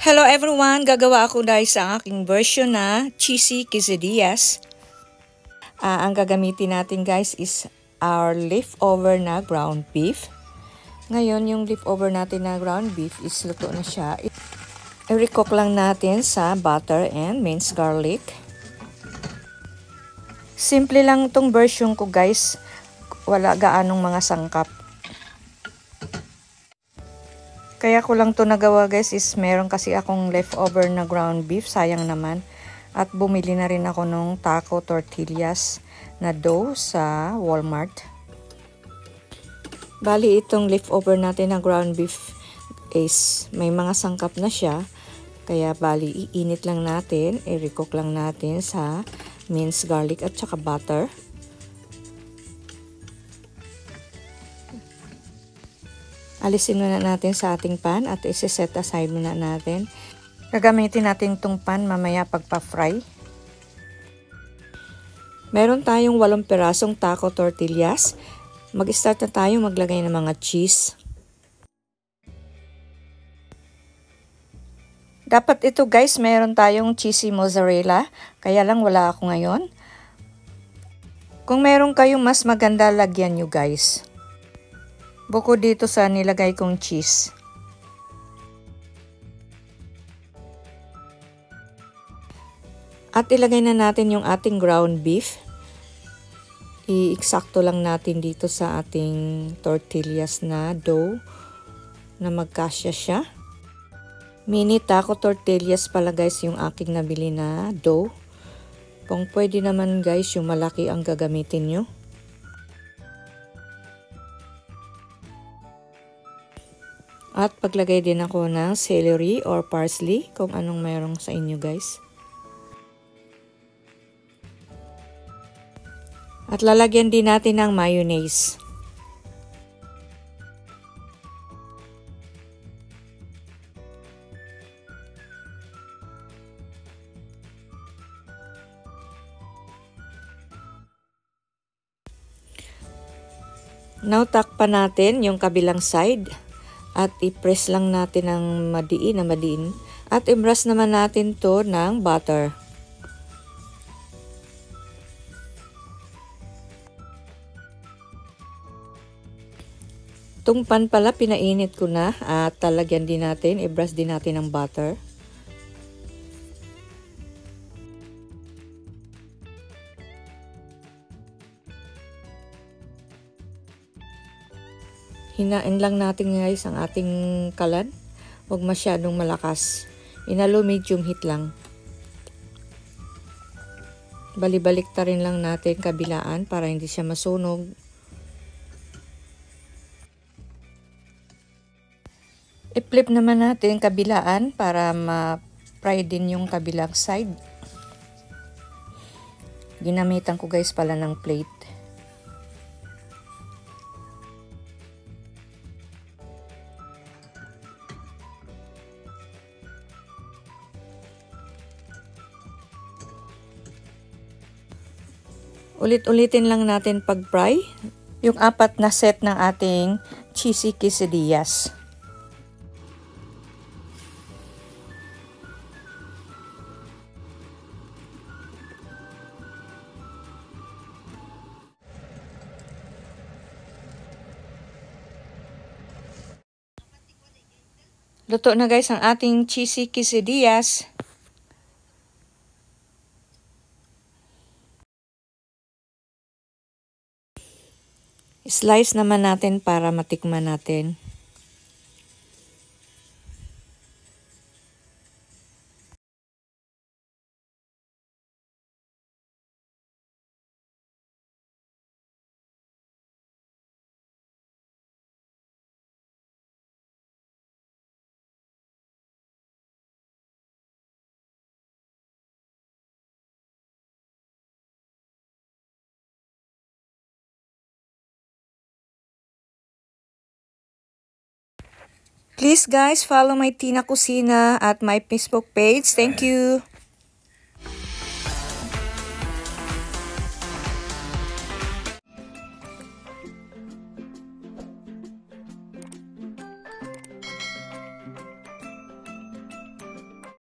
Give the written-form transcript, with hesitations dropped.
Hello everyone! Gagawa ako dahil sa aking version na cheesy quesadillas. Ang gagamitin natin guys is our leftover na ground beef. Ngayon yung leftover natin na ground beef is luto na siya. I-recook lang natin sa butter and minced garlic. Simple lang itong version ko guys. Wala gaanong mga sangkap. Kaya ko lang to nagawa guys is meron kasi akong leftover na ground beef, sayang naman. At bumili na rin ako ng taco tortillas na dough sa Walmart. Bali itong leftover natin na ground beef is may mga sangkap na siya. Kaya bali iinit lang natin, i-recook lang natin sa minced garlic at saka butter. Alisin muna natin sa ating pan at isi-set aside muna natin. Gagamitin natin itong pan mamaya pagpa-fry. Meron tayong 8 pirasong taco tortillas. Mag-start na tayo maglagay ng mga cheese. Dapat ito guys, meron tayong cheesy mozzarella. Kaya lang wala ako ngayon. Kung meron kayong mas maganda, lagyan nyo guys. Bukod dito sa nilagay kong cheese. At ilagay na natin yung ating ground beef. I-eksakto lang natin dito sa ating tortillas na dough na magkasya siya. Mini taco tortillas pala guys yung aking nabili na dough. Kung pwede naman guys yung malaki ang gagamitin nyo. At paglagay din ako ng celery or parsley kung anong mayroong sa inyo guys. At lalagyan din natin ng mayonnaise. Now takpan natin yung kabilang side. At i-press lang natin ng madiin. At i-brush naman natin to ng butter. Itong pan pala pinainit ko na at talagyan din natin, i-brush din natin ng butter. Hinain lang natin guys ang ating kalan. Huwag masyadong malakas. Inalo medium heat lang. Balibalik ta rin lang natin kabilaan para hindi siya masunog. I-flip naman natin kabilaan para ma-fry din yung kabilang side. Ginamitan ko guys pala ng plate. Ulit-ulitin lang natin pag-fry yung 4 na set ng ating cheesy quesadillas. Luto na guys ang ating cheesy quesadillas. Slice naman natin para matikman natin. Please guys, follow my Tina Kusina at my Facebook page. Thank you.